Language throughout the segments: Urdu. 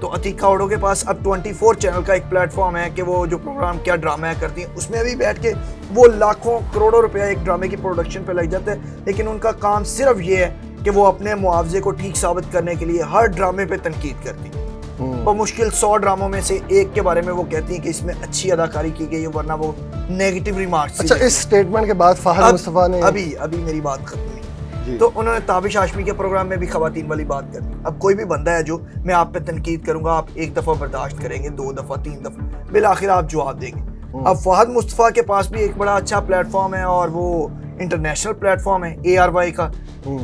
تو عتیقہ اوڈو کے پاس اب 24 چینل کا ایک پلیٹ فارم ہے کہ وہ جو پروگرام کیا ڈرامہ کرتی ہیں اس میں بھی بیٹھ کے وہ لاکھوں کروڑوں روپیہ ایک ڈرامے کی پروڈکشن پہ لگ جاتے ہیں، لیکن ان کا کام صرف یہ ہے کہ وہ اپنے معاوضے کو ٹھیک ثابت کرنے کے لیے ہر ڈرامے پہ تنقید کرتی ہیں۔ بمشکل 100 ڈراموں میں سے ایک کے بارے میں وہ کہتی ہیں کہ اس میں اچھی اداکاری کی گئی ہے، ورنہ وہ نیگیٹو ریمارکس۔ اچھا، اس سٹیٹمنٹ کے بعد فہد مصطفیٰ نے ابھی میری بات ختم ہوئی تو انہوں نے تابش ہاشمی کے پروگرام میں بھی خواتین والی بات کر دی۔ اب کوئی بھی بندہ ہے جو میں آپ پہ تنقید کروں گا، آپ ایک دفعہ برداشت کریں گے، 2 دفعہ 3 دفعہ، بالآخر آپ جواب دیں گے۔ اب فہد مصطفیٰ کے پاس بھی ایک بڑا اچھا پلیٹ فارم ہے اور وہ انٹرنیشنل پلیٹ فارم ہے ARY کا،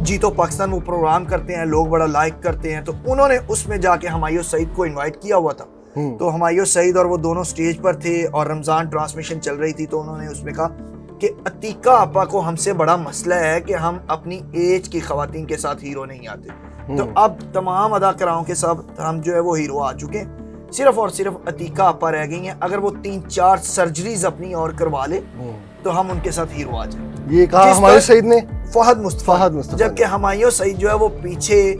جیتو پاکستان وہ پروگرام کرتے ہیں، لوگ بڑا لائک کرتے ہیں۔ تو انہوں نے اس میں جا کے ہمایوں سعید کو انوائٹ کیا ہوا تھا، تو ہمایوں سعید اور وہ دونوں سٹیج پر تھے اور رمضان ٹرانسمیشن چل رہی تھی، تو انہوں نے اس میں کہا کہ عتیقہ آپا کو ہم سے بڑا مسئلہ ہے کہ ہم اپنی ایج کی خواتین کے ساتھ ہیرو نہیں آتے، تو اب تمام اداکاراؤں کے ساتھ ہم جو ہے وہ ہیرو آ چکے ہیں، صرف اور صرف عتیقہ آپا رہ گئی ہیں، اگر وہ 3-4 سرجریز اپنی اور کروا لے تو ہم ان کے ساتھ ہیرو آ جائیں۔ یہ کہا ہمایوں سعید نے، فہد مصطفیٰ، جبکہ ہمایوں سعید جو ہے وہ پیچھے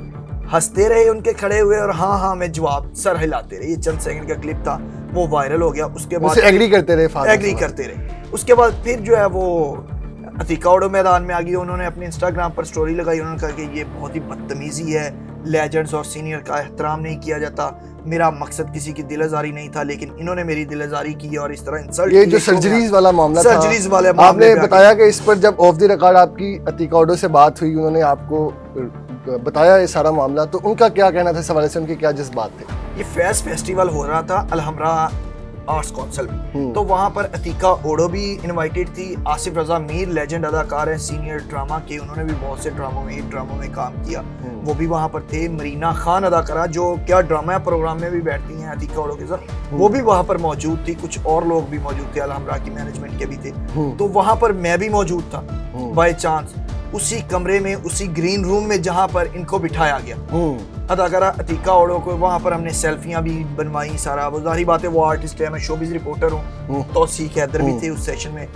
ہنستے رہے ان کے کھڑے ہوئے اور ہاں میں جواب سر ہلاتے رہے۔ یہ چند سیکنڈ کا کلپ تھا، وہ وائرل ہو گیا، اس کے بعد ایگری کرتے رہے۔ اس کے بعد پھر جو ہے وہ عتیقہ اوڈو میدان میں آ گئی، انہوں نے اپنے انسٹاگرام پر سٹوری لگائی، انہوں نے کہا کہ یہ بہت ہی بدتمیزی ہے، لیجنڈز اور سینئر کا احترام نہیں کیا جاتا، میرا مقصد کسی کی دل آزاری نہیں تھا، لیکن انہوں نے میری دل آزاری کی اور اس طرح انسلٹ۔ یہ جو سرجریز والا معاملہ تھا، آپ نے بتایا کہ اس پر جب آف دی ریکارڈ آپ کی عتیقہ اوڈو سے بات ہوئی، انہوں نے آپ کو بتایا یہ سارا معاملہ، تو ان کا کیا کہنا تھا اس حوالے سے، ان کے کیا جذبات تھے؟ یہ فیس فیسٹیول ہو رہا تھا الحمراء آرٹس کونسل میں، تو وہاں پر عتیقہ اوڈو بھی انوائٹیڈ تھی، آصف رضا میر لیجنڈ اداکار ہیں سینئر ڈرامہ کے، انہوں نے بھی بہت سے ڈراموں میں کام کیا، وہ بھی وہاں پر تھے۔ مرینا خان اداکارہ جو کیا ڈرامہ پروگرام میں بھی بیٹھتی ہیں عتیقہ اوڈو کے ساتھ، وہ بھی وہاں پر موجود تھی، کچھ اور لوگ بھی موجود تھے، الحمراء کی مینجمنٹ کے بھی تھے، تو وہاں پر میں بھی موجود تھا بائی چانس، اسی کمرے میں، اسی گرین روم میں جہاں پر ان کو بٹھایا گیا اداکارہ عتیقہ اوڈو کو، وہاں پر ہم نے سیلفیاں بھی بنوائی، سارا وہ ظاہری بات ہے وہ آرٹسٹ ہے، میں شوبز رپورٹر ہوں، توصیق حیدر بھی تھے اس سیشن میں،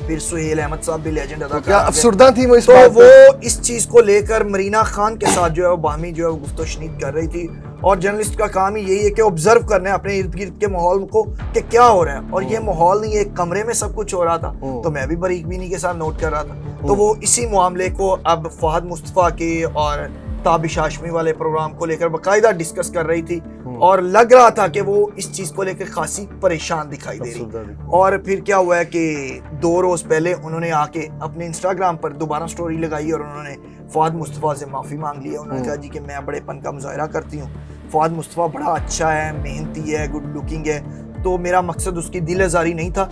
پھر سہیل احمد صاحب بھی لیجنڈ اداکار، کیا افسردہ تھی وہ اس تو بات وہ اس چیز کو لے کر مرینا خان کے ساتھ جو ہے وہ باہمی جو ہے وہ گفت و شنید کر رہی تھی، اور جرنلسٹ کا کام ہی یہی ہے کہ آبزرو کرنا ہے اپنے ارد گرد کے ماحول کو کہ کیا ہو رہا ہے، اور یہ ماحول نہیں، ایک کمرے میں سب کچھ ہو رہا تھا، تو میں بھی باریک بینی کے ساتھ نوٹ کر رہا تھا، تو وہ اسی معاملے کو اب فہد مصطفیٰ کے اور تابش ہاشمی والے پروگرام کو لے کر باقاعدہ ڈسکس کر رہی تھی، اور لگ رہا تھا کہ وہ اس چیز کو لے کر خاصی پریشان دکھائی دے رہی۔ اور پھر کیا ہوا ہے کہ 2 روز پہلے انہوں نے آ کے اپنے انسٹاگرام پر دوبارہ سٹوری لگائی اور انہوں نے فہد مصطفیٰ سے معافی مانگ لی ہے، انہوں نے کہا جی کہ میں بڑے پن کا مظاہرہ کرتی ہوں، فہد مصطفیٰ بڑا اچھا ہے، محنتی ہے، گڈ لکنگ ہے، تو میرا مقصد اس کی دل آزاری نہیں تھا،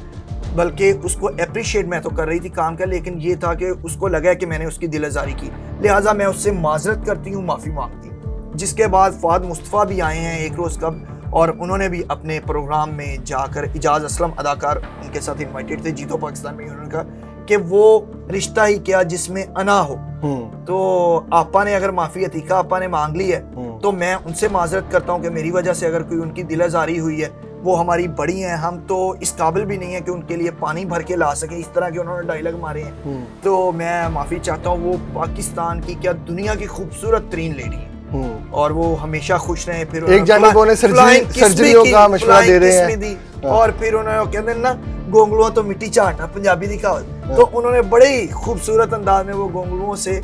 بلکہ اس کو اپریشیٹ میں تو کر رہی تھی کام کا، لیکن یہ تھا کہ اس کو لگا کہ میں نے اس کی دل آزاری کی، لہٰذا میں اس سے معذرت کرتی ہوں، معافی مانگتی ہوں۔ جس کے بعد فہد مصطفیٰ بھی آئے ہیں ایک روز قبل، اور انہوں نے بھی اپنے پروگرام میں جا کر، اجاز اسلم اداکار ان کے ساتھ انوائٹیڈ تھے جیتو پاکستان میں، انہوں نے کہا کہ وہ رشتہ ہی کیا جس میں انا ہو، تو آپا نے اگر معافی عتیقہ آپا نے مانگ لی ہے تو میں ان سے معذرت کرتا ہوں کہ میری وجہ سے اگر کوئی ان کی دل آزاری ہوئی ہے، وہ ہماری بڑی ہیں، ہم تو اس قابل بھی نہیں ہیں کہ ان کے لیے پانی بھر کے لا سکیں، اس طرح کے انہوں نے ڈائلاگ مارے ہیں، تو میں معافی چاہتا ہوں، وہ پاکستان کی کیا دنیا کی خوبصورت ترین لیڈی ہیں، اور وہ ہمیشہ خوش رہے۔ پھر ایک جانب انہیں سرجریوں کا مشورہ دے رہے ہیں، اور پھر انہوں نے کہتے ہیں نا گونگلوں تو مٹی چاٹنا، پنجابی کی کہاوت، تو انہوں نے بڑے ہی خوبصورت انداز میں وہ گونگلوں سے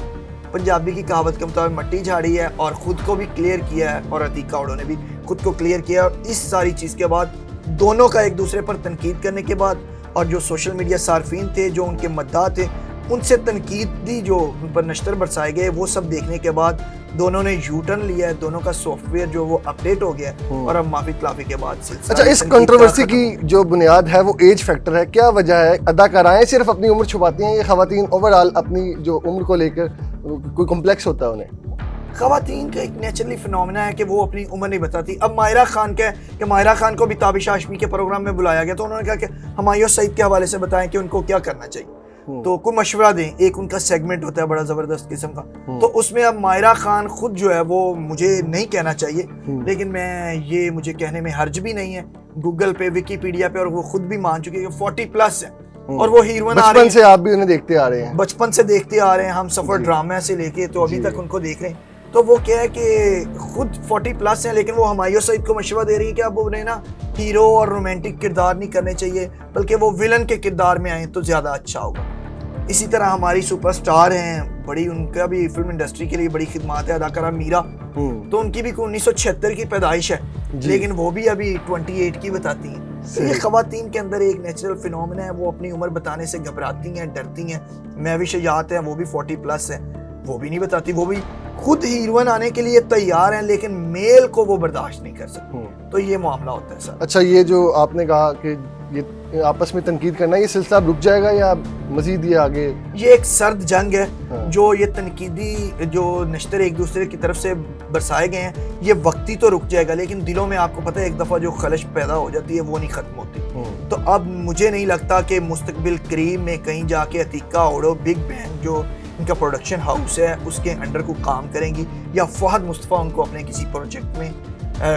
پنجابی کی کہاوت کے مطابق مٹی جھاڑی ہے اور خود کو بھی کلیئر کیا ہے، اور عتیقہ اوڈو نے بھی خود کو کلیئر کیا، اور اس ساری چیز کے بعد دونوں کا ایک دوسرے پر تنقید کرنے کے بعد، اور جو سوشل میڈیا صارفین تھے جو ان کے مداح تھے ان سے تنقیدی جو ان پر نشتر برسائے گئے، وہ سب دیکھنے کے بعد دونوں نے یو ٹرن لیا ہے، دونوں کا سافٹ ویئر جو وہ اپڈیٹ ہو گیا ہے، اور اب معافی تلافی کے بعد سلسلہ۔ اچھا، اس کنٹروورسی کی جو بنیاد ہے وہ ایج فیکٹر ہے، کیا وجہ ہے؟ اداکارائیں صرف اپنی عمر چھپاتی ہیں، یہ خواتین اوور آل اپنی جو عمر کو لے کر کوئی کمپلیکس ہوتا ہے انہیں؟ خواتین کا ایک نیچرلی فنومینا ہے کہ وہ اپنی عمر نہیں بتاتی۔ اب ماہرہ خان کا ہے کہ ماہرہ خان کو بھی تابش ہاشمی کے پروگرام میں بلایا گیا، تو انہوں نے کہا کہ ہمایوں سعید کے حوالے سے بتائیں کہ ان کو کیا کرنا چاہیے، تو کوئی مشورہ دیں، ایک ان کا سیگمنٹ ہوتا ہے بڑا زبردست قسم کا، تو اس میں اب ماہرہ خان خود جو ہے وہ مجھے نہیں کہنا چاہیے، لیکن میں یہ مجھے کہنے میں حرج بھی نہیں ہے، گوگل پہ، ویکیپیڈیا پہ، اور وہ خود بھی مان چکے کہ 40+ ہے، اور وہ ہیروئن آ رہی ہیں، بچپن سے آپ بھی انہیں دیکھتے آ رہے ہیں، بچپن سے دیکھتے آ رہے ہیں ہم، سفر ڈرامہ سے لے کے تو ابھی تک ان کو دیکھ رہے ہیں، تو وہ کیا ہے کہ خود 40+ ہیں لیکن وہ ہمایوں سعید کو مشورہ دے رہی ہیں کہ اب انہیں نا ہیرو اور رومانٹک کردار نہیں کرنے چاہیے بلکہ وہ ولن کے کردار میں آئیں تو زیادہ اچھا ہوگا. اسی طرح ہماری سپر سٹار ہیں بڑی، ان کا بھی فلم انڈسٹری کے لیے بڑی خدمات ہے، اداکارہ میرا، تو ان کی بھی 1976 کی پیدائش ہے لیکن وہ بھی ابھی 28 کی بتاتی ہیں. یہ خواتین کے اندر ایک نیچرل فینومینا ہے، وہ اپنی عمر بتانے سے گھبراتی ہیں، ڈرتی ہیں. مہوش حیات ہیں وہ بھی 40+ ہیں، وہ بھی نہیں بتاتی، وہ بھی خود ہیروئن آنے کے لیے تیار ہیں لیکن میل کو وہ برداشت نہیں کر سکتے. تو یہ معاملہ ہوتا ہے سر. اچھا، یہ جو آپ نے کہا کہ یہ آپس میں تنقید کرنا، یہ سلسلہ رک جائے گا یا مزید یہ آگے؟ یہ ایک سرد جنگ ہے جو یہ تنقیدی جو نشتر ایک دوسرے کی طرف سے برسائے گئے ہیں، یہ وقتی تو رک جائے گا لیکن دلوں میں آپ کو پتہ ہے ایک دفعہ جو خلش پیدا ہو جاتی ہے وہ نہیں ختم ہوتی. تو اب مجھے نہیں لگتا کہ مستقبل قریب میں کہیں جا کے عتیقہ اوڈو بگ بین جو ان کا پروڈکشن ہاؤس ہے اس کے انڈر کو کام کریں گی، یا فہد مصطفیٰ ان کو اپنے کسی پروجیکٹ میں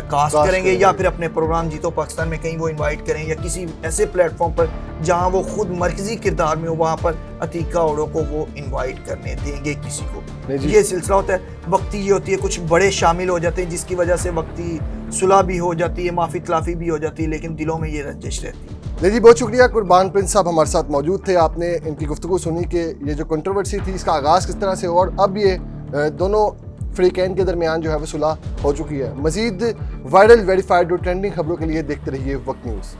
کاسٹ کریں گے، یا پھر اپنے پروگرام جیتو پاکستان میں کہیں وہ انوائٹ کریں، یا کسی ایسے پلیٹ فارم پر جہاں وہ خود مرکزی کردار میں ہو وہاں پر عتیقہ اوڈو کو وہ انوائٹ کرنے دیں گے کسی کو. یہ سلسلہ ہوتا ہے. وقتی یہ ہوتی ہے کچھ بڑے شامل ہو جاتے ہیں جس کی وجہ سے وقتی صلح بھی ہو جاتی ہے، معافی تلافی بھی ہو جاتی ہے لیکن دلوں میں یہ رنجش رہتی ہے. جی بہت شکریہ. قربان پرنس صاحب ہمارے ساتھ موجود تھے، آپ نے ان کی گفتگو سنی کہ یہ جو کنٹروورسی تھی اس کا آغاز کس طرح سے اور اب یہ دونوں فریقین کے درمیان جو ہے وہ صلح ہو چکی ہے. مزید وائرل، ویریفائڈ اور ٹرینڈنگ خبروں کے لیے دیکھتے رہیے وقت نیوز.